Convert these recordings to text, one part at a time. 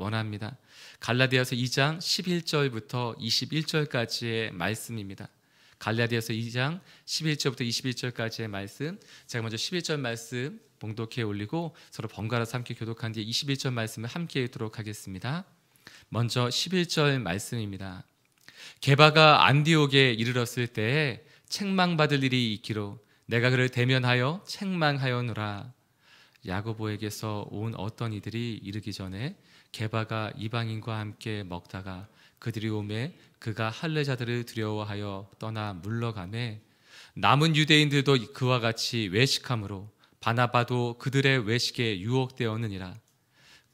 원합니다. 갈라디아서 2장 11절부터 21절까지의 말씀입니다. 갈라디아서 2장 11절부터 21절까지의 말씀, 제가 먼저 11절 말씀 봉독해 올리고 서로 번갈아서 함께 교독한 뒤에 21절 말씀을 함께 읽도록 하겠습니다. 먼저 11절 말씀입니다. 게바가 안디옥에 이르렀을 때에 책망받을 일이 있기로 내가 그를 대면하여 책망하였노라. 야고보에게서 온 어떤 이들이 이르기 전에 게바가 이방인과 함께 먹다가 그들이 오매 그가 할례자들을 두려워하여 떠나 물러가매 남은 유대인들도 그와 같이 외식함으로 바나바도 그들의 외식에 유혹되었느니라.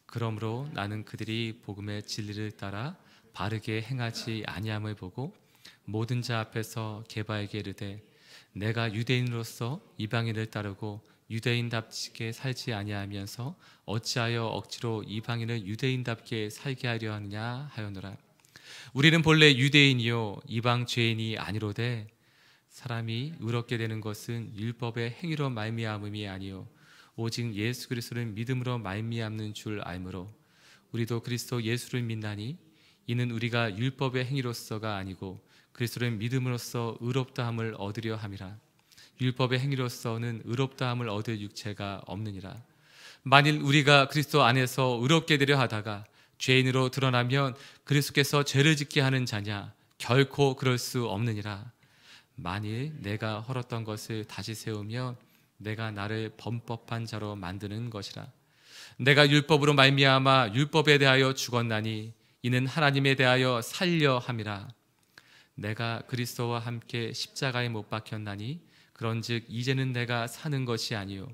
그러므로 나는 그들이 복음의 진리를 따라 바르게 행하지 아니함을 보고 모든 자 앞에서 게바에게 이르되 내가 유대인으로서 이방인을 따르고 유대인답게 살지 아니하면서 어찌하여 억지로 이방인을 유대인답게 살게 하려 하느냐 하였노라. 우리는 본래 유대인이요 이방 죄인이 아니로되 사람이 의롭게 되는 것은 율법의 행위로 말미암음이 아니요 오직 예수 그리스도를 믿음으로 말미암는 줄 알므로 우리도 그리스도 예수를 믿나니 이는 우리가 율법의 행위로서가 아니고 그리스도를 믿음으로써 의롭다함을 얻으려 함이라. 율법의 행위로서는 의롭다함을 얻을 육체가 없느니라. 만일 우리가 그리스도 안에서 의롭게 되려 하다가 죄인으로 드러나면 그리스도께서 죄를 짓게 하는 자냐? 결코 그럴 수 없느니라. 만일 내가 헐었던 것을 다시 세우면 내가 나를 범법한 자로 만드는 것이라. 내가 율법으로 말미암아 율법에 대하여 죽었나니 이는 하나님에 대하여 살려 함이라. 내가 그리스도와 함께 십자가에 못 박혔나니 그런즉 이제는 내가 사는 것이 아니요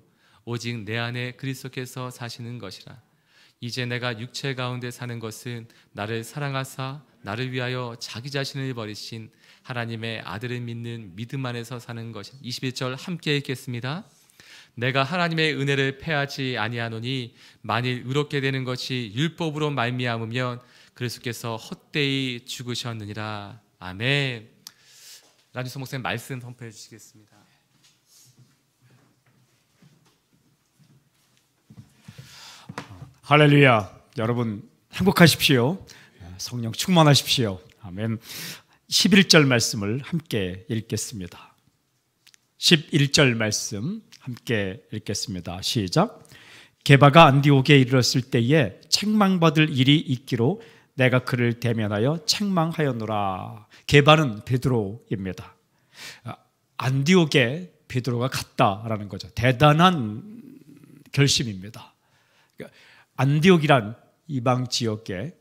오직 내 안에 그리스도께서 사시는 것이라. 이제 내가 육체 가운데 사는 것은 나를 사랑하사 나를 위하여 자기 자신을 버리신 하나님의 아들을 믿는 믿음 안에서 사는 것이라. 21절 함께 읽겠습니다. 내가 하나님의 은혜를 패하지 아니하노니 만일 의롭게 되는 것이 율법으로 말미암으면 그리스도께서 헛되이 죽으셨느니라. 아멘. 란주소 목사님 말씀 선포해 주시겠습니다. 할렐루야. 여러분 행복하십시오. 성령 충만하십시오. 아멘. 11절 말씀을 함께 읽겠습니다. 11절 말씀 함께 읽겠습니다. 시작. 게바가 안디옥에 이르렀을 때에 책망받을 일이 있기로 내가 그를 대면하여 책망하였노라. 게바는 베드로입니다. 안디옥에 베드로가 갔다라는 거죠. 대단한 결심입니다. 안디옥이란 이방 지역에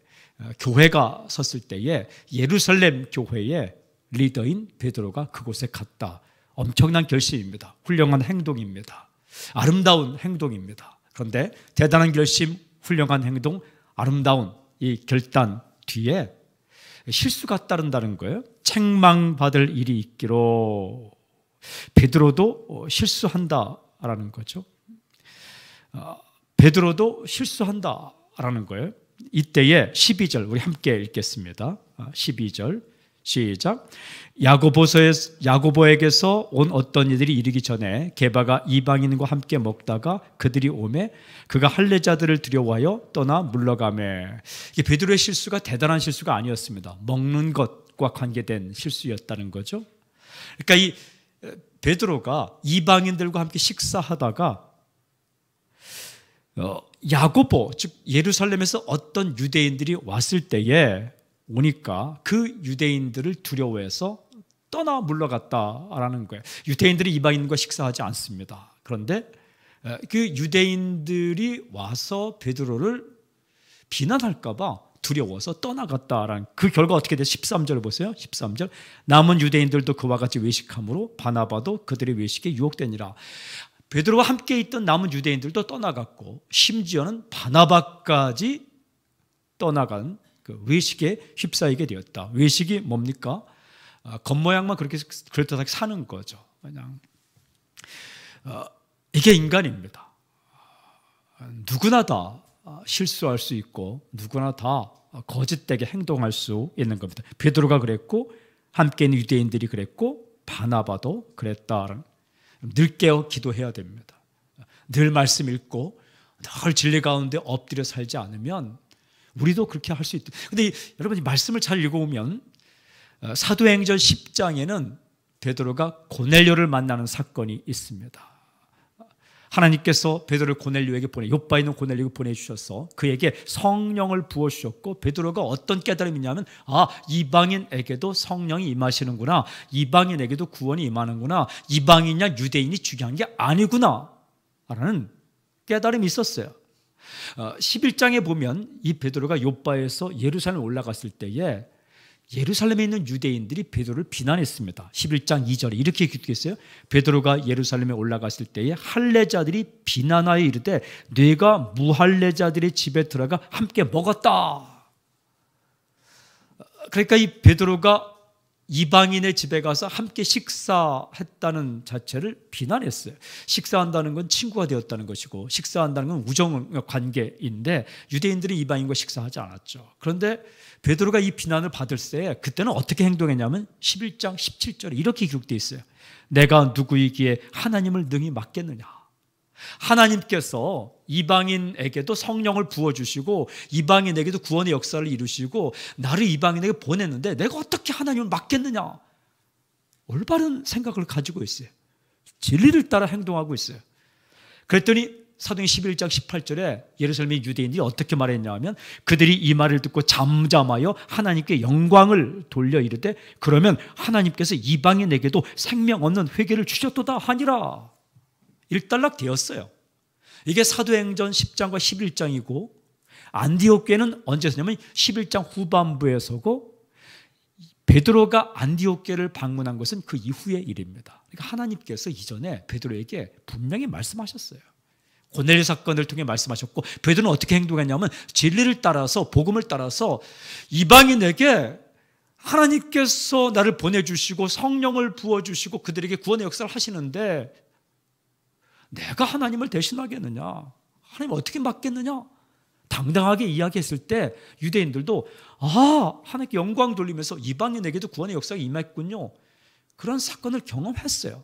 교회가 섰을 때에 예루살렘 교회의 리더인 베드로가 그곳에 갔다. 엄청난 결심입니다. 훌륭한 행동입니다. 아름다운 행동입니다. 그런데 대단한 결심, 훌륭한 행동, 아름다운 이 결단 뒤에 실수가 따른다는 거예요. 책망받을 일이 있기로. 베드로도 실수한다라는 거죠. 베드로도 실수한다라는 거예요. 이때에 12절 우리 함께 읽겠습니다. 12절 시작. 야고보에게서 온 어떤 이들이 이르기 전에 게바가 이방인과 함께 먹다가 그들이 오매 그가 할례자들을 두려워하여 떠나 물러가매. 이게 베드로의 실수가 대단한 실수가 아니었습니다. 먹는 것과 관계된 실수였다는 거죠. 그러니까 이 베드로가 이방인들과 함께 식사하다가 야고보 즉 예루살렘에서 어떤 유대인들이 왔을 때에 오니까 그 유대인들을 두려워해서 떠나 물러갔다라는 거예요. 유대인들이 이방인과 식사하지 않습니다. 그런데 그 유대인들이 와서 베드로를 비난할까 봐 두려워서 떠나갔다라는 그 결과 어떻게 돼요? 13절 보세요. 13절. 남은 유대인들도 그와 같이 외식함으로 바나바도 그들의 외식에 유혹되니라. 베드로와 함께 있던 남은 유대인들도 떠나갔고 심지어는 바나바까지 떠나간 그 외식에 휩싸이게 되었다. 외식이 뭡니까? 겉모양만 그렇게 사는 거죠. 그냥 이게 인간입니다. 누구나 다 실수할 수 있고 누구나 다 거짓되게 행동할 수 있는 겁니다. 베드로가 그랬고 함께 있는 유대인들이 그랬고 바나바도 그랬다. 늘 깨어 기도해야 됩니다. 늘 말씀 읽고 늘 진리 가운데 엎드려 살지 않으면 우리도 그렇게 할 수 있다. 근데 여러분 말씀을 잘 읽어보면 사도행전 10장에는 베드로가 고넬료를 만나는 사건이 있습니다. 하나님께서 베드로를 고넬료에게 요빠에 있는 고넬료에게 보내주셔서 그에게 성령을 부어주셨고, 베드로가 어떤 깨달음이 있냐면, 이방인에게도 성령이 임하시는구나, 이방인에게도 구원이 임하는구나, 이방인이냐 유대인이 중요한 게 아니구나 라는 깨달음이 있었어요. 11장에 보면 이 베드로가 요빠에서 예루살렘에 올라갔을 때에 예루살렘에 있는 유대인들이 베드로를 비난했습니다. 11장 2절에 이렇게 기록했어요. 베드로가 예루살렘에 올라갔을 때에 할례자들이 비난하여 이르되 네가 무할례자들의 집에 들어가 함께 먹었다. 그러니까 이 베드로가 이방인의 집에 가서 함께 식사했다는 자체를 비난했어요. 식사한다는 건 친구가 되었다는 것이고, 식사한다는 건 우정 관계인데 유대인들이 이방인과 식사하지 않았죠. 그런데 베드로가 이 비난을 받을 때 그때는 어떻게 행동했냐면 11장 17절에 이렇게 기록되어 있어요. 내가 누구이기에 하나님을 능히 맡겠느냐. 하나님께서 이방인에게도 성령을 부어주시고 이방인에게도 구원의 역사를 이루시고 나를 이방인에게 보냈는데 내가 어떻게 하나님을 맡겠느냐. 올바른 생각을 가지고 있어요. 진리를 따라 행동하고 있어요. 그랬더니 사도행 11장 18절에 예루살렘의 유대인들이 어떻게 말했냐면 그들이 이 말을 듣고 잠잠하여 하나님께 영광을 돌려 이르되 그러면 하나님께서 이방인에게도 생명 얻는 회개를 주셨도다 하니라. 일단락 되었어요. 이게 사도행전 10장과 11장이고 안디옥 교회는 언제 서냐면 11장 후반부에서고 베드로가 안디옥 교회를 방문한 것은 그 이후의 일입니다. 그러니까 하나님께서 이전에 베드로에게 분명히 말씀하셨어요. 고넬료 사건을 통해 말씀하셨고 베드로는 어떻게 행동했냐면 진리를 따라서 복음을 따라서 이방인에게 하나님께서 나를 보내주시고 성령을 부어주시고 그들에게 구원의 역사를 하시는데 내가 하나님을 대신하겠느냐? 하나님 어떻게 맡겠느냐? 당당하게 이야기했을 때 유대인들도 하나님께 영광 돌리면서 이방인에게도 구원의 역사가 임했군요. 그런 사건을 경험했어요.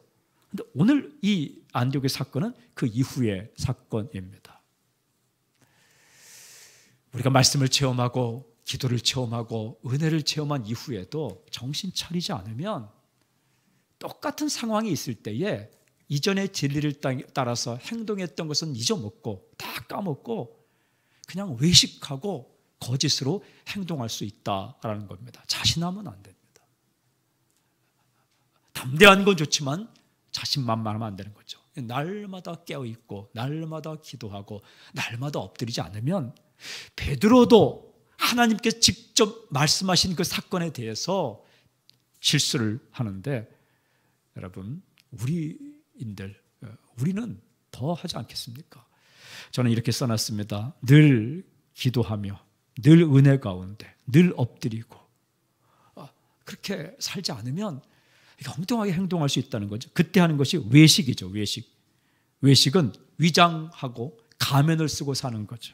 그런데 오늘 이 안디옥의 사건은 그 이후의 사건입니다. 우리가 말씀을 체험하고 기도를 체험하고 은혜를 체험한 이후에도 정신 차리지 않으면 똑같은 상황이 있을 때에 이전의 진리를 따라서 행동했던 것은 잊어먹고 다 까먹고 그냥 외식하고 거짓으로 행동할 수 있다라는 겁니다. 자신하면 안 됩니다. 담대한 건 좋지만 자신만만하면 안 되는 거죠. 날마다 깨어있고 날마다 기도하고 날마다 엎드리지 않으면 베드로도 하나님께서 직접 말씀하신 그 사건에 대해서 실수를 하는데 여러분 우리는 더 하지 않겠습니까? 저는 이렇게 써놨습니다. 늘 기도하며 늘 은혜 가운데 늘 엎드리고 그렇게 살지 않으면 엉뚱하게 행동할 수 있다는 거죠. 그때 하는 것이 외식이죠. 외식은 위장하고 가면을 쓰고 사는 거죠.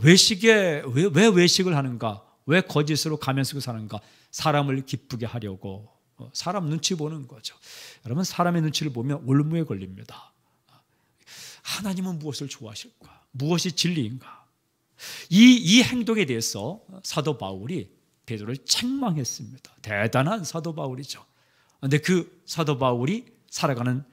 왜 외식을 하는가? 왜 거짓으로 가면 쓰고 사는가? 사람을 기쁘게 하려고 사람 눈치 보는 거죠. 여러분 사람의 눈치를 보면 올무에 걸립니다. 하나님은 무엇을 좋아하실까? 무엇이 진리인가? 이 행동에 대해서 사도 바울이 베드로를 책망했습니다. 대단한 사도 바울이죠. 그런데 그 사도 바울이 살아가는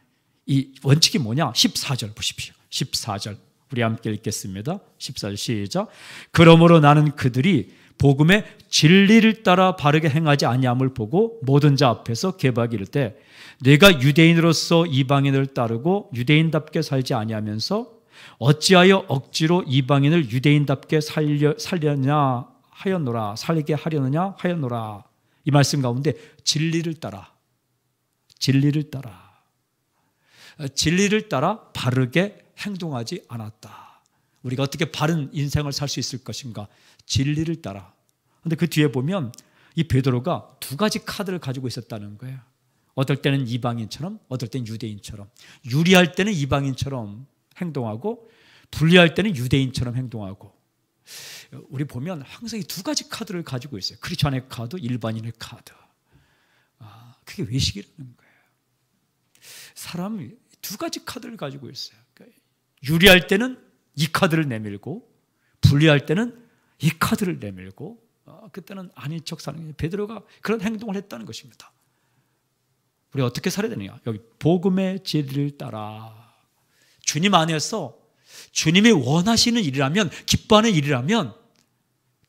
이 원칙이 뭐냐? 14절 보십시오. 14절 우리 함께 읽겠습니다. 14절 시작. 그러므로 나는 그들이 복음의 진리를 따라 바르게 행하지 아니함을 보고 모든 자 앞에서 계박이 이르되 내가 유대인으로서 이방인을 따르고 유대인답게 살지 아니하면서 어찌하여 억지로 이방인을 유대인답게 살려냐 하였노라. 살게 하려느냐 하였노라. 이 말씀 가운데 진리를 따라 바르게 행동하지 않았다. 우리가 어떻게 바른 인생을 살 수 있을 것인가? 진리를 따라. 그런데 그 뒤에 보면 이 베드로가 두 가지 카드를 가지고 있었다는 거예요. 어떨 때는 이방인처럼, 어떨 때는 유대인처럼. 유리할 때는 이방인처럼 행동하고 불리할 때는 유대인처럼 행동하고. 우리 보면 항상 이 두 가지 카드를 가지고 있어요. 크리스천의 카드, 일반인의 카드. 그게 외식이라는 거예요. 사람이 두 가지 카드를 가지고 있어요. 유리할 때는 이 카드를 내밀고 불리할 때는 이 카드를 내밀고 그때는 아닌 척 사는 게 베드로가 그런 행동을 했다는 것입니다. 우리 어떻게 살아야 되느냐? 여기 복음의 진리를 따라 주님 안에서 주님이 원하시는 일이라면, 기뻐하는 일이라면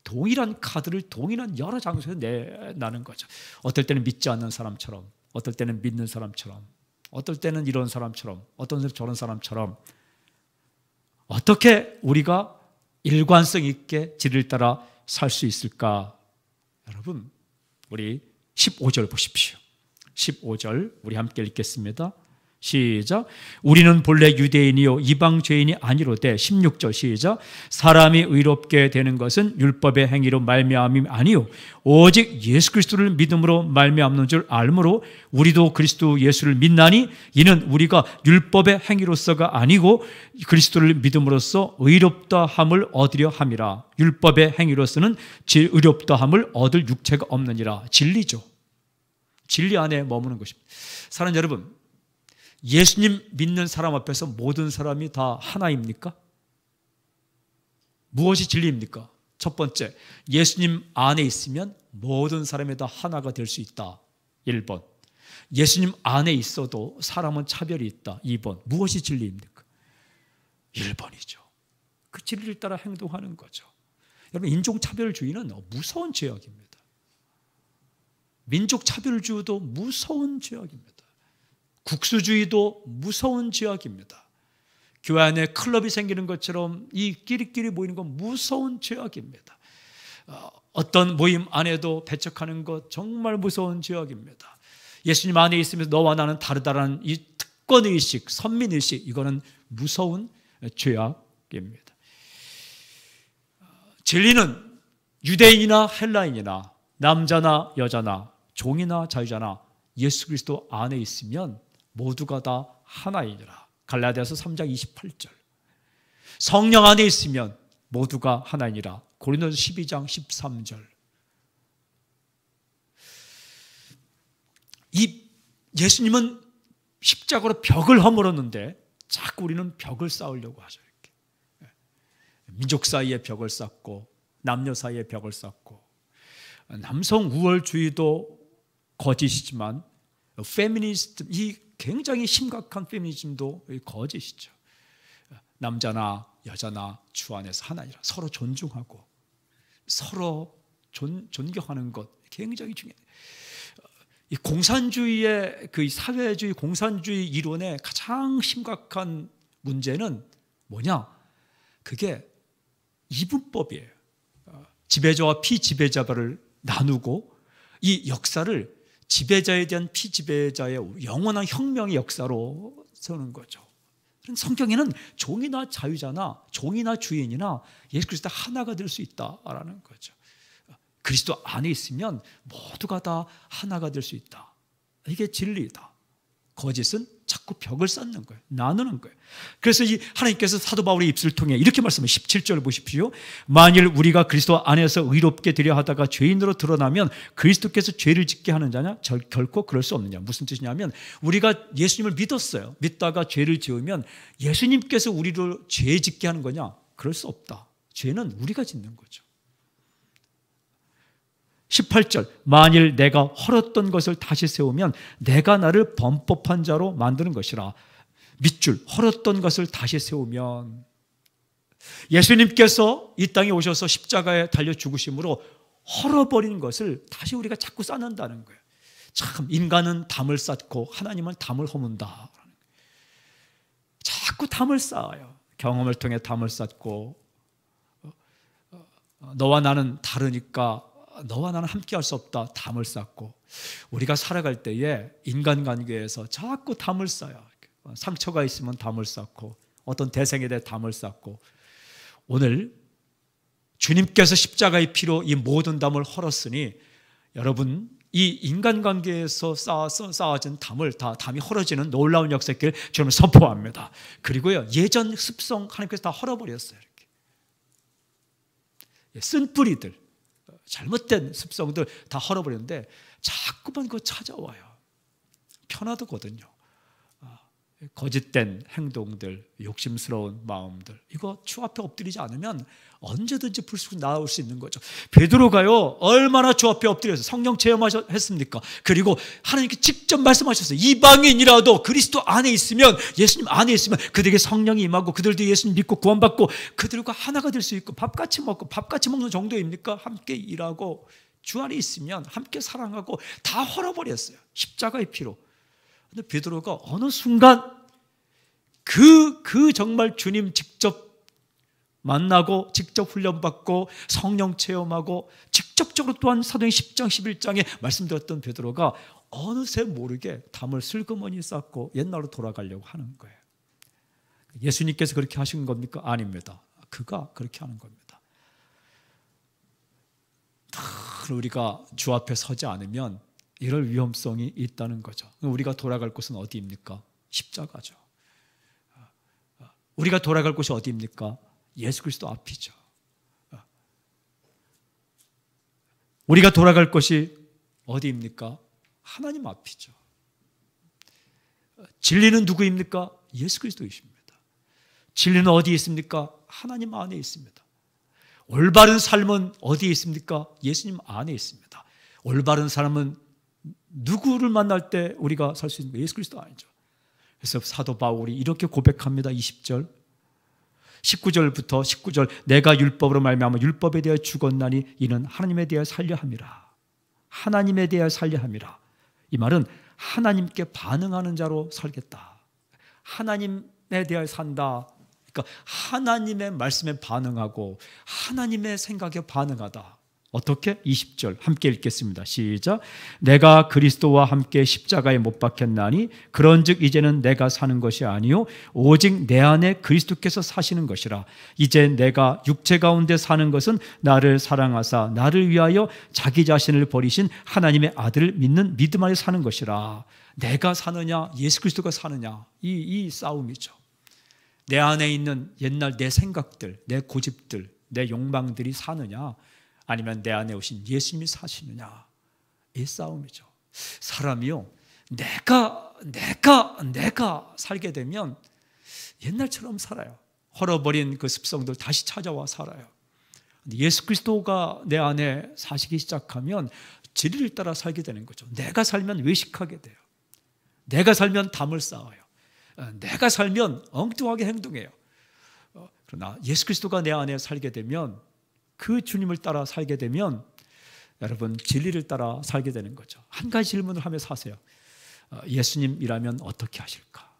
동일한 카드를 동일한 여러 장소에서 내나는 거죠. 어떨 때는 믿지 않는 사람처럼, 어떨 때는 믿는 사람처럼, 어떨 때는 이런 사람처럼, 어떤 때는 저런 사람처럼. 어떻게 우리가 일관성 있게 진리를 따라 살 수 있을까? 여러분, 우리 15절 보십시오. 15절 우리 함께 읽겠습니다. 시작. 우리는 본래 유대인이요 이방 죄인이 아니로되. 16절 시작. 사람이 의롭게 되는 것은 율법의 행위로 말미암음이 아니요 오직 예수 그리스도를 믿음으로 말미암는 줄 알므로 우리도 그리스도 예수를 믿나니 이는 우리가 율법의 행위로서가 아니고 그리스도를 믿음으로써 의롭다 함을 얻으려 함이라. 율법의 행위로서는 의롭다 함을 얻을 육체가 없느니라. 진리죠. 진리 안에 머무는 것입니다. 사랑하는 여러분, 예수님 믿는 사람 앞에서 모든 사람이 다 하나입니까? 무엇이 진리입니까? 첫 번째, 예수님 안에 있으면 모든 사람이 다 하나가 될 수 있다. 1번. 예수님 안에 있어도 사람은 차별이 있다. 2번. 무엇이 진리입니까? 1번이죠. 그 진리를 따라 행동하는 거죠. 여러분, 인종차별주의는 무서운 죄악입니다. 민족차별주의도 무서운 죄악입니다. 국수주의도 무서운 죄악입니다. 교회 안에 클럽이 생기는 것처럼 이 끼리끼리 모이는 건 무서운 죄악입니다. 어떤 모임 안에도 배척하는 것 정말 무서운 죄악입니다. 예수님 안에 있으면서 너와 나는 다르다라는 이 특권의식, 선민의식, 이거는 무서운 죄악입니다. 진리는 유대인이나 헬라인이나 남자나 여자나 종이나 자유자나 예수 그리스도 안에 있으면 모두가 다 하나이니라. 갈라디아서 3장 28절. 성령 안에 있으면 모두가 하나이니라. 고린도서 12장 13절. 이 예수님은 십자가로 벽을 허물었는데 자꾸 우리는 벽을 쌓으려고 하죠. 이렇게. 민족 사이에 벽을 쌓고 남녀 사이에 벽을 쌓고, 남성 우월주의도 거짓이지만 페미니스트, 이 굉장히 심각한 페미니즘도 거짓이죠. 남자나 여자나 주 안에서 하나니라. 서로 존중하고 서로 존경하는 것 굉장히 중요해요. 이 공산주의의 그 사회주의 공산주의 이론의 가장 심각한 문제는 뭐냐? 그게 이분법이에요. 지배자와 피지배자를 나누고 이 역사를 지배자에 대한 피지배자의 영원한 혁명의 역사로 세우는 거죠. 성경에는 종이나 자유자나 종이나 주인이나 예수 그리스도 하나가 될 수 있다라는 거죠. 그리스도 안에 있으면 모두가 다 하나가 될 수 있다. 이게 진리다. 거짓은 자꾸 벽을 쌓는 거예요. 나누는 거예요. 그래서 이 하나님께서 사도 바울의 입술을 통해 이렇게 말씀하시면 17절 보십시오. 만일 우리가 그리스도 안에서 의롭게 되려 하다가 죄인으로 드러나면 그리스도께서 죄를 짓게 하는 자냐? 결코 그럴 수 없느냐. 무슨 뜻이냐면 우리가 예수님을 믿었어요. 믿다가 죄를 지으면 예수님께서 우리를 죄 짓게 하는 거냐? 그럴 수 없다. 죄는 우리가 짓는 거죠. 18절. 만일 내가 헐었던 것을 다시 세우면 내가 나를 범법한 자로 만드는 것이라. 밑줄. 헐었던 것을 다시 세우면 예수님께서 이 땅에 오셔서 십자가에 달려 죽으심으로 헐어버린 것을 다시 우리가 자꾸 쌓는다는 거예요. 참 인간은 담을 쌓고 하나님은 담을 허문다. 자꾸 담을 쌓아요. 경험을 통해 담을 쌓고, 너와 나는 다르니까 너와 나는 함께 할 수 없다. 담을 쌓고, 우리가 살아갈 때에 인간관계에서 자꾸 담을 쌓아요. 상처가 있으면 담을 쌓고, 어떤 대상에 대해 담을 쌓고, 오늘 주님께서 십자가의 피로 이 모든 담을 헐었으니 여러분 이 인간관계에서 쌓아진 담이 헐어지는 놀라운 역사길 저는 선포합니다. 그리고요, 예전 습성 하나님께서 다 헐어버렸어요. 이렇게 쓴뿌리들, 잘못된 습성들 다 헐어버렸는데 자꾸만 그거 찾아와요. 편하거든요. 거짓된 행동들, 욕심스러운 마음들, 이거 주 앞에 엎드리지 않으면 언제든지 불쑥 나올 수 있는 거죠. 베드로가요, 얼마나 주 앞에 엎드려서 성령 체험했습니까? 그리고 하나님께 직접 말씀하셨어요. 이방인이라도 그리스도 안에 있으면, 예수님 안에 있으면 그들에게 성령이 임하고 그들도 예수님 믿고 구원받고 그들과 하나가 될 수 있고 밥같이 먹고 밥같이 먹는 정도입니까? 함께 일하고 주 안에 있으면 함께 사랑하고 다 헐어버렸어요. 십자가의 피로. 근데 베드로가 어느 순간 그 정말 주님 직접 만나고 직접 훈련받고 성령 체험하고 직접적으로 또한 사도행 10장 11장에 말씀드렸던 베드로가 어느새 모르게 담을 슬그머니 쌓고 옛날로 돌아가려고 하는 거예요. 예수님께서 그렇게 하신 겁니까? 아닙니다. 그가 그렇게 하는 겁니다. 우리가 주 앞에 서지 않으면 이럴 위험성이 있다는 거죠. 우리가 돌아갈 곳은 어디입니까? 십자가죠. 우리가 돌아갈 곳이 어디입니까? 예수 그리스도 앞이죠. 우리가 돌아갈 곳이 어디입니까? 하나님 앞이죠. 진리는 누구입니까? 예수 그리스도이십니다. 진리는 어디에 있습니까? 하나님 안에 있습니다. 올바른 삶은 어디에 있습니까? 예수님 안에 있습니다. 올바른 삶은 누구를 만날 때 우리가 살 수 있는 거? 예수 그리스도 아니죠. 그래서 사도 바울이 이렇게 고백합니다. 20절 19절부터 19절 내가 율법으로 말미암아 율법에 대하여 죽었나니 이는 하나님에 대하여 살려 함이라. 하나님에 대하여 살려 함이라. 이 말은 하나님께 반응하는 자로 살겠다. 하나님에 대하여 산다. 그러니까 하나님의 말씀에 반응하고 하나님의 생각에 반응하다. 어떻게? 20절 함께 읽겠습니다. 시작. 내가 그리스도와 함께 십자가에 못 박혔나니 그런즉 이제는 내가 사는 것이 아니요 오직 내 안에 그리스도께서 사시는 것이라. 이제 내가 육체 가운데 사는 것은 나를 사랑하사 나를 위하여 자기 자신을 버리신 하나님의 아들을 믿는 믿음 안에 사는 것이라. 내가 사느냐 예수 그리스도가 사느냐 이 싸움이죠. 내 안에 있는 옛날 내 생각들, 내 고집들, 내 욕망들이 사느냐 아니면 내 안에 오신 예수님이 사시느냐 이 싸움이죠. 사람이요 내가 살게 되면 옛날처럼 살아요. 헐어버린 그 습성들 다시 찾아와 살아요. 예수 그리스도가 내 안에 사시기 시작하면 진리를 따라 살게 되는 거죠. 내가 살면 외식하게 돼요. 내가 살면 담을 쌓아요. 내가 살면 엉뚱하게 행동해요. 그러나 예수 그리스도가 내 안에 살게 되면 그 주님을 따라 살게 되면 여러분 진리를 따라 살게 되는 거죠. 한 가지 질문을 하며 사세요. 예수님이라면 어떻게 하실까?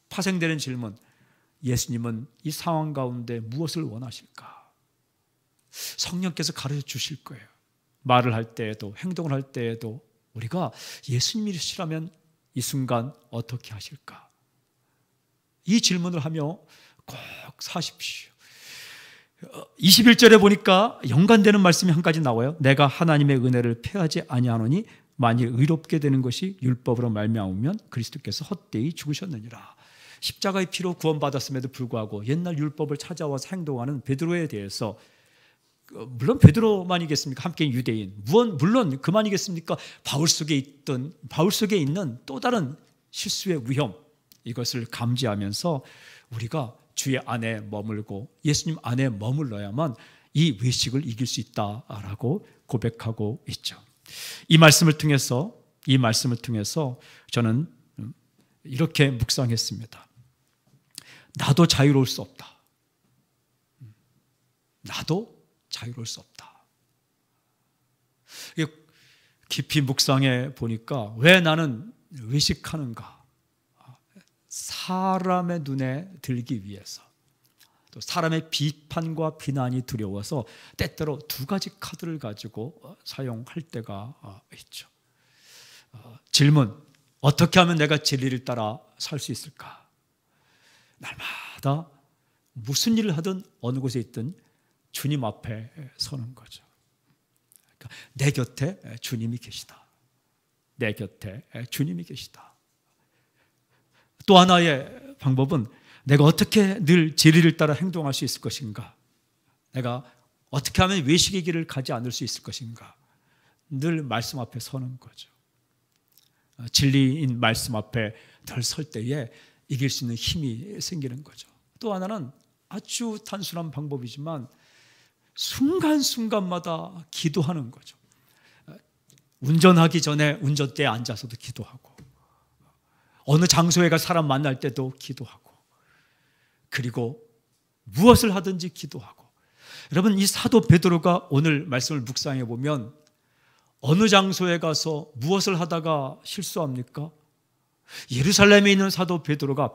파생되는 질문. 예수님은 이 상황 가운데 무엇을 원하실까? 성령께서 가르쳐 주실 거예요. 말을 할 때에도 행동을 할 때에도 우리가 예수님이시라면 이 순간 어떻게 하실까? 이 질문을 하며 꼭 사십시오. 21절에 보니까 연관되는 말씀이 한 가지 나와요. 내가 하나님의 은혜를 패하지 아니하노니 만일 의롭게 되는 것이 율법으로 말미암으면 그리스도께서 헛되이 죽으셨느니라. 십자가의 피로 구원받았음에도 불구하고 옛날 율법을 찾아와서 행동하는 베드로에 대해서 물론 베드로만이겠습니까? 함께 유대인. 물론 그만이겠습니까? 바울 속에 있는 또 다른 실수의 위험 이것을 감지하면서 우리가 주의 안에 머물고 예수님 안에 머물러야만 이 외식을 이길 수 있다라고 고백하고 있죠. 이 말씀을 통해서 저는 이렇게 묵상했습니다. 나도 자유로울 수 없다. 나도 자유로울 수 없다. 깊이 묵상해 보니까 왜 나는 외식하는가? 사람의 눈에 들기 위해서, 또 사람의 비판과 비난이 두려워서 때때로 두 가지 카드를 가지고 사용할 때가 있죠. 질문, 어떻게 하면 내가 진리를 따라 살 수 있을까? 날마다 무슨 일을 하든 어느 곳에 있든 주님 앞에 서는 거죠. 그러니까 내 곁에 주님이 계시다. 내 곁에 주님이 계시다. 또 하나의 방법은 내가 어떻게 늘 진리를 따라 행동할 수 있을 것인가? 내가 어떻게 하면 외식의 길을 가지 않을 수 있을 것인가? 늘 말씀 앞에 서는 거죠. 진리인 말씀 앞에 덜 설 때에 이길 수 있는 힘이 생기는 거죠. 또 하나는 아주 단순한 방법이지만 순간순간마다 기도하는 거죠. 운전하기 전에 운전대에 앉아서도 기도하고, 어느 장소에 가 사람 만날 때도 기도하고, 그리고 무엇을 하든지 기도하고. 여러분, 이 사도 베드로가 오늘 말씀을 묵상해 보면 어느 장소에 가서 무엇을 하다가 실수합니까? 예루살렘에 있는 사도 베드로가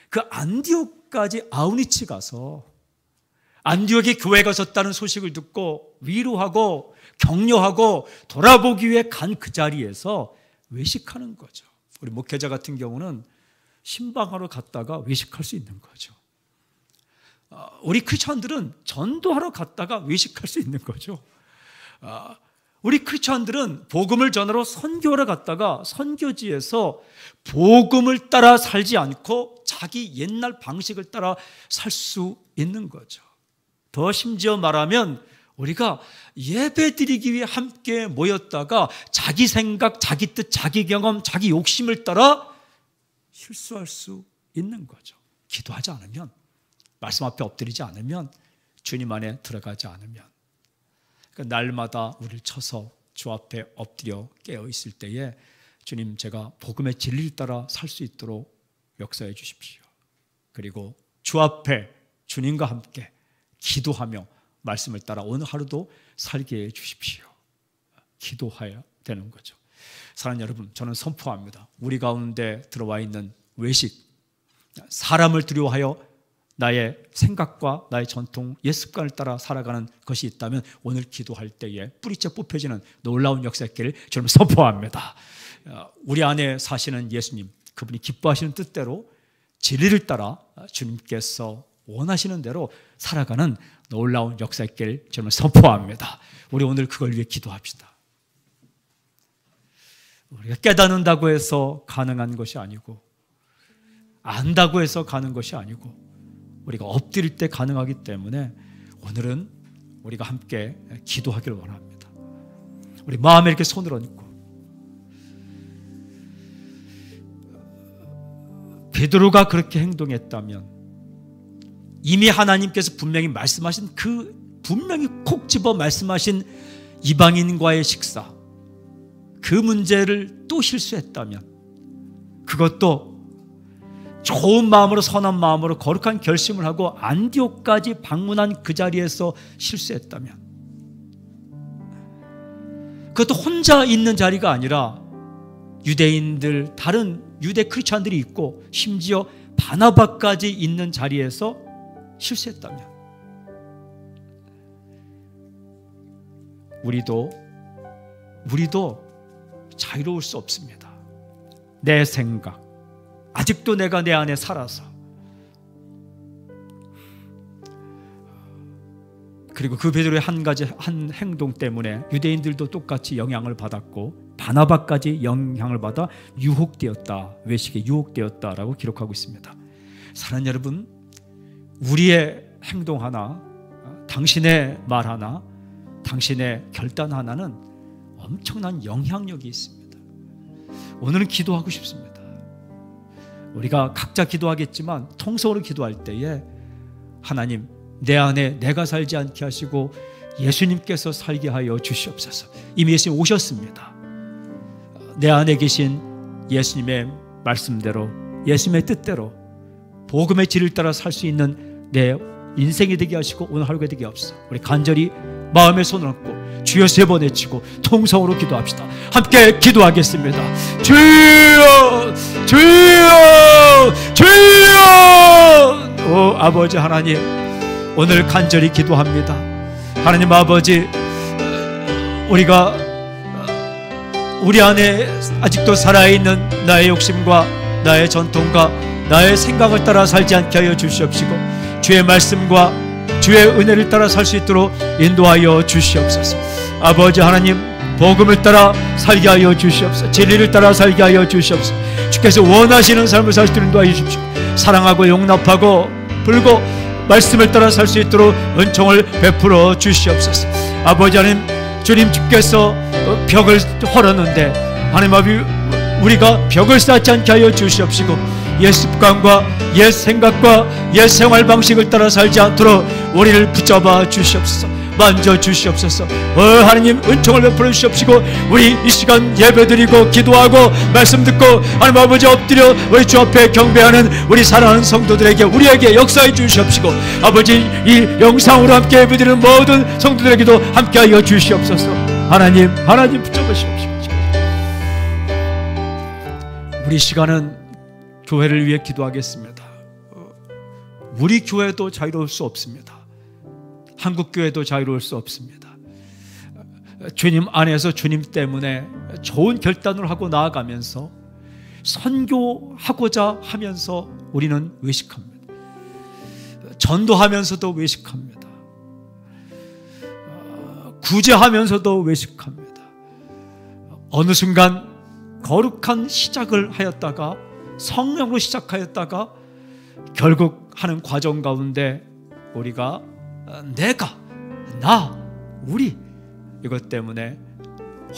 그 안디옥까지 아우니치 가서 안디옥에 교회가 섰다는 소식을 듣고 위로하고 격려하고 돌아보기 위해 간 그 자리에서 외식하는 거죠. 우리 목회자 같은 경우는 신방하러 갔다가 외식할 수 있는 거죠. 우리 크리스천들은 전도하러 갔다가 외식할 수 있는 거죠. 우리 크리스천들은 복음을 전하러 선교하러 갔다가 선교지에서 복음을 따라 살지 않고 자기 옛날 방식을 따라 살 수 있는 거죠. 더 심지어 말하면 우리가 예배드리기 위해 함께 모였다가 자기 생각, 자기 뜻, 자기 경험, 자기 욕심을 따라 실수할 수 있는 거죠. 기도하지 않으면, 말씀 앞에 엎드리지 않으면, 주님 안에 들어가지 않으면. 그러니까 날마다 우리를 쳐서 주 앞에 엎드려 깨어 있을 때에 주님, 제가 복음의 진리를 따라 살 수 있도록 역사해 주십시오. 그리고 주 앞에 주님과 함께 기도하며 말씀을 따라 오늘 하루도 살게 해 주십시오. 기도해야 되는 거죠. 사랑하는 여러분, 저는 선포합니다. 우리 가운데 들어와 있는 외식, 사람을 두려워하여 나의 생각과 나의 전통, 옛 습관을 따라 살아가는 것이 있다면 오늘 기도할 때에 뿌리째 뽑혀지는 놀라운 역사의 길을 저는 선포합니다. 우리 안에 사시는 예수님, 그분이 기뻐하시는 뜻대로 진리를 따라 주님께서 원하시는 대로 살아가는 놀라운 역사의 길을 저는 선포합니다. 우리 오늘 그걸 위해 기도합시다. 우리가 깨닫는다고 해서 가능한 것이 아니고, 안다고 해서 가는 것이 아니고, 우리가 엎드릴 때 가능하기 때문에 오늘은 우리가 함께 기도하기를 원합니다. 우리 마음에 이렇게 손을 얹고, 베드로가 그렇게 행동했다면 이미 하나님께서 분명히 말씀하신, 그 분명히 콕 집어 말씀하신 이방인과의 식사, 그 문제를 또 실수했다면, 그것도 좋은 마음으로, 선한 마음으로 거룩한 결심을 하고 안디옥까지 방문한 그 자리에서 실수했다면, 그것도 혼자 있는 자리가 아니라 유대인들, 다른 유대 크리스천들이 있고 심지어 바나바까지 있는 자리에서 실수했다면, 우리도 자유로울 수 없습니다. 내 생각, 아직도 내가 내 안에 살아서, 그리고 그 베드로의 한 행동 때문에 유대인들도 똑같이 영향을 받았고 바나바까지 영향을 받아 유혹되었다, 외식에 유혹되었다라고 기록하고 있습니다. 사랑하는 여러분, 우리의 행동 하나, 당신의 말 하나, 당신의 결단 하나는 엄청난 영향력이 있습니다. 오늘은 기도하고 싶습니다. 우리가 각자 기도하겠지만 통성으로 기도할 때에 하나님, 내 안에 내가 살지 않게 하시고 예수님께서 살게 하여 주시옵소서. 이미 예수님 오셨습니다. 내 안에 계신 예수님의 말씀대로, 예수님의 뜻대로 복음의 질을 따라 살 수 있는 내 인생이 되게 하시고 오늘 하루가 되게 하옵소서. 우리 간절히 마음에 손을 얹고 주여 3번 외치고 통성으로 기도합시다. 함께 기도하겠습니다. 주여, 주여, 주여. 오 아버지 하나님, 오늘 간절히 기도합니다. 하나님 아버지, 우리가 우리 안에 아직도 살아있는 나의 욕심과 나의 전통과 나의 생각을 따라 살지 않게 하여 주시옵시고, 주의 말씀과 주의 은혜를 따라 살 수 있도록 인도하여 주시옵소서. 아버지 하나님, 복음을 따라 살게 하여 주시옵소서. 진리를 따라 살게 하여 주시옵소서. 주께서 원하시는 삶을 살 수 있도록 인도하여 주십시오. 사랑하고 용납하고 불고 말씀을 따라 살 수 있도록 은총을 베풀어 주시옵소서. 아버지 하나님, 주님께서 벽을 헐었는데 하나님 아버지 우리가 벽을 쌓지 않게 하여 주시옵시고 옛 습관과 옛 생각과 옛 생활 방식을 따라 살지 않도록 우리를 붙잡아 주시옵소서. 만져 주시옵소서. 하나님 은총을 베풀어 주시옵시고 우리 이 시간 예배드리고 기도하고 말씀 듣고 하나님 아버지 엎드려 우리 주 앞에 경배하는 우리 사랑하는 성도들에게 우리에게 역사해 주시옵시고 아버지 이 영상으로 함께 예배드리는 모든 성도들에게도 함께하여 주시옵소서. 하나님 붙잡아 주시옵시고 우리 시간은 교회를 위해 기도하겠습니다. 우리 교회도 자유로울 수 없습니다. 한국교회도 자유로울 수 없습니다. 주님 안에서 주님 때문에 좋은 결단을 하고 나아가면서 선교하고자 하면서 우리는 외식합니다. 전도하면서도 외식합니다. 구제하면서도 외식합니다. 어느 순간 거룩한 시작을 하였다가 성령으로 시작하였다가 결국 하는 과정 가운데 우리가 내가, 나, 우리 이것 때문에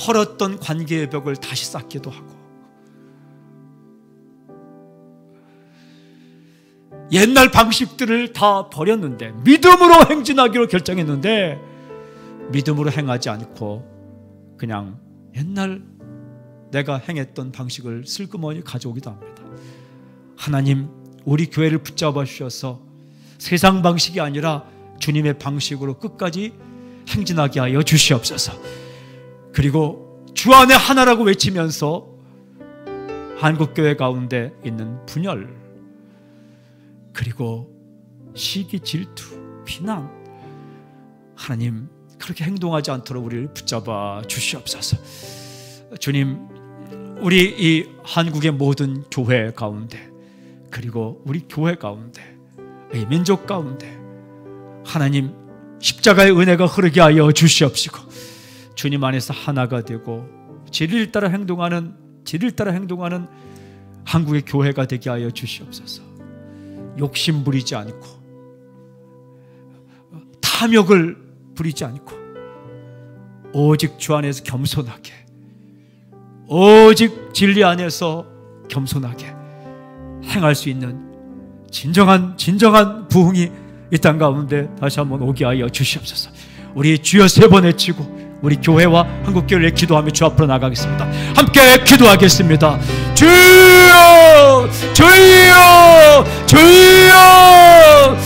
헐었던 관계의 벽을 다시 쌓기도 하고 옛날 방식들을 다 버렸는데 믿음으로 행진하기로 결정했는데 믿음으로 행하지 않고 그냥 옛날 내가 행했던 방식을 슬그머니 가져오기도 합니다. 하나님 우리 교회를 붙잡아 주셔서 세상 방식이 아니라 주님의 방식으로 끝까지 행진하게 하여 주시옵소서. 그리고 주 안에 하나라고 외치면서 한국교회 가운데 있는 분열 그리고 시기, 질투, 비난 하나님 그렇게 행동하지 않도록 우리를 붙잡아 주시옵소서. 주님 우리 이 한국의 모든 교회 가운데 그리고 우리 교회 가운데 이 민족 가운데 하나님 십자가의 은혜가 흐르게 하여 주시옵시고 주님 안에서 하나가 되고 진리를 따라 행동하는 한국의 교회가 되게 하여 주시옵소서. 욕심 부리지 않고 탐욕을 부리지 않고 오직 주 안에서 겸손하게 오직 진리 안에서 겸손하게 행할 수 있는 진정한 부흥이 이 땅 가운데 다시 한번 오게 하여 주시옵소서. 우리 주여 3번 외치고 우리 교회와 한국교회를 기도하며 주 앞으로 나가겠습니다. 함께 기도하겠습니다. 주여 주여 주여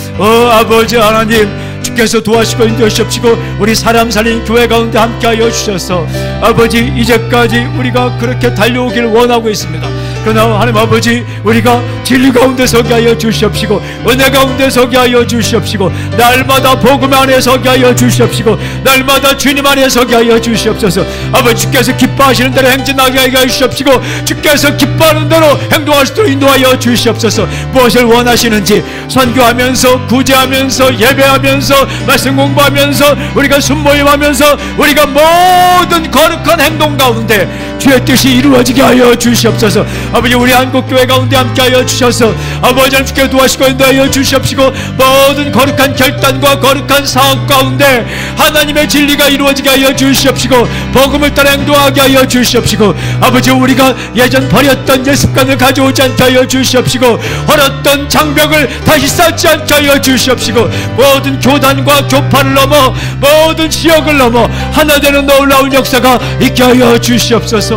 아버지 하나님 주께서 도와주시고 인도하시옵시고 우리 사람 살린 교회 가운데 함께하여 주셔서 아버지 이제까지 우리가 그렇게 달려오기를 원하고 있습니다. 그러나 하나님 아버지 우리가 진리 가운데 서게 하여 주시옵시고 은혜 가운데 서게 하여 주시옵시고 날마다 복음 안에 서게 하여 주시옵시고 날마다 주님 안에 서게 하여 주시옵소서. 아버지 주께서 기뻐하시는 대로 행진하게 하여 주시옵시고 주께서 기뻐하는 대로 행동할 수 있도록 인도하여 주시옵소서. 무엇을 원하시는지 선교하면서 구제하면서 예배하면서 말씀 공부하면서 우리가 순모임하면서 우리가 모든 거룩한 행동 가운데 주의 뜻이 이루어지게 하여 주시옵소서. 아버지 우리 한국교회 가운데 함께하여 주셔서 아버지 하나님 주께 도와주시고 인도하여 주시옵시고 모든 거룩한 결단과 거룩한 사업 가운데 하나님의 진리가 이루어지게 하여 주시옵시고 복음을 따라 행동하게 하여 주시옵시고 아버지 우리가 예전 버렸던 옛 습관을 가져오지 않게 하여 주시옵시고 헐었던 장벽을 다시 쌓지 않게 하여 주시옵시고 모든 교단과 교파를 넘어 모든 지역을 넘어 하나 되는 놀라운 역사가 있게 하여 주시옵소서.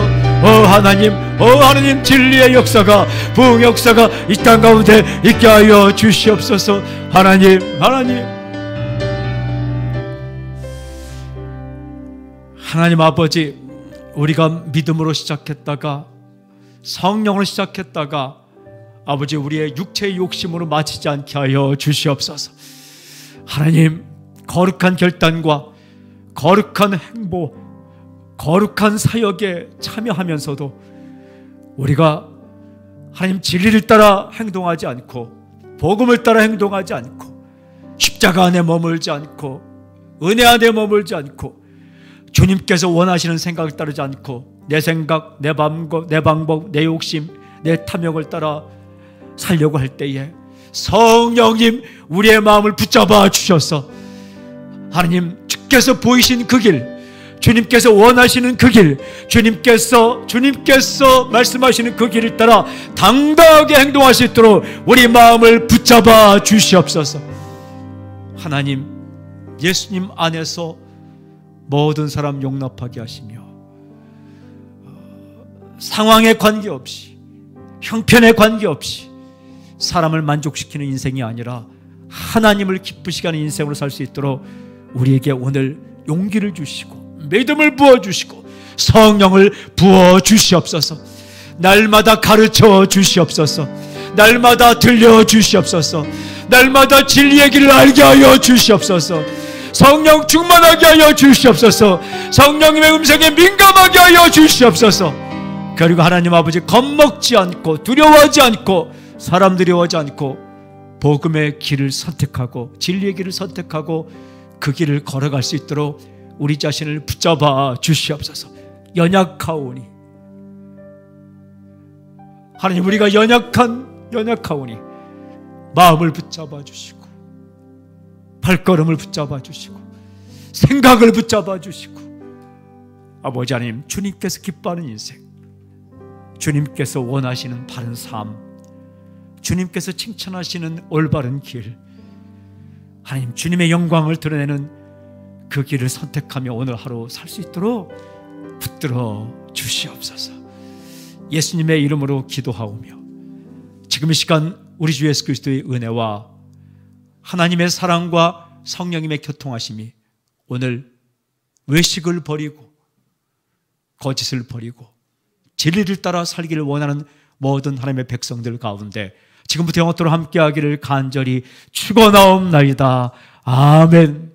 하나님 진리의 역사가 부흥 역사가 이 땅 가운데 있게 하여 주시옵소서. 하나님 아버지 우리가 믿음으로 시작했다가 성령으로 시작했다가 아버지 우리의 육체의 욕심으로 마치지 않게 하여 주시옵소서. 하나님 거룩한 결단과 거룩한 행보 거룩한 사역에 참여하면서도 우리가 하나님 진리를 따라 행동하지 않고 복음을 따라 행동하지 않고 십자가 안에 머물지 않고 은혜 안에 머물지 않고 주님께서 원하시는 생각을 따르지 않고 내 생각, 내 방법, 내 욕심, 내 탐욕을 따라 살려고 할 때에 성령님 우리의 마음을 붙잡아 주셔서 하나님 주께서 보이신 그 길 주님께서 원하시는 그 길, 주님께서 말씀하시는 그 길을 따라 당당하게 행동할 수 있도록 우리 마음을 붙잡아 주시옵소서. 하나님, 예수님 안에서 모든 사람 용납하게 하시며 상황에 관계없이, 형편에 관계없이 사람을 만족시키는 인생이 아니라 하나님을 기쁘시게 하는 인생으로 살 수 있도록 우리에게 오늘 용기를 주시고 믿음을 부어주시고 성령을 부어주시옵소서. 날마다 가르쳐 주시옵소서. 날마다 들려주시옵소서. 날마다 진리의 길을 알게 하여 주시옵소서. 성령 충만하게 하여 주시옵소서. 성령님의 음성에 민감하게 하여 주시옵소서. 그리고 하나님 아버지, 겁먹지 않고 두려워하지 않고 사람 두려워하지 않고 복음의 길을 선택하고 진리의 길을 선택하고 그 길을 걸어갈 수 있도록 우리 자신을 붙잡아 주시옵소서. 연약하오니 하나님, 우리가 연약하오니 마음을 붙잡아 주시고 발걸음을 붙잡아 주시고 생각을 붙잡아 주시고 아버지 하나님, 주님께서 기뻐하는 인생, 주님께서 원하시는 바른 삶, 주님께서 칭찬하시는 올바른 길, 하나님 주님의 영광을 드러내는 그 길을 선택하며 오늘 하루 살 수 있도록 붙들어 주시옵소서. 예수님의 이름으로 기도하오며 지금 이 시간 우리 주 예수 그리스도의 은혜와 하나님의 사랑과 성령님의 교통하심이 오늘 외식을 버리고 거짓을 버리고 진리를 따라 살기를 원하는 모든 하나님의 백성들 가운데 지금부터 영원토록 함께하기를 간절히 축원하옵나이다. 아멘.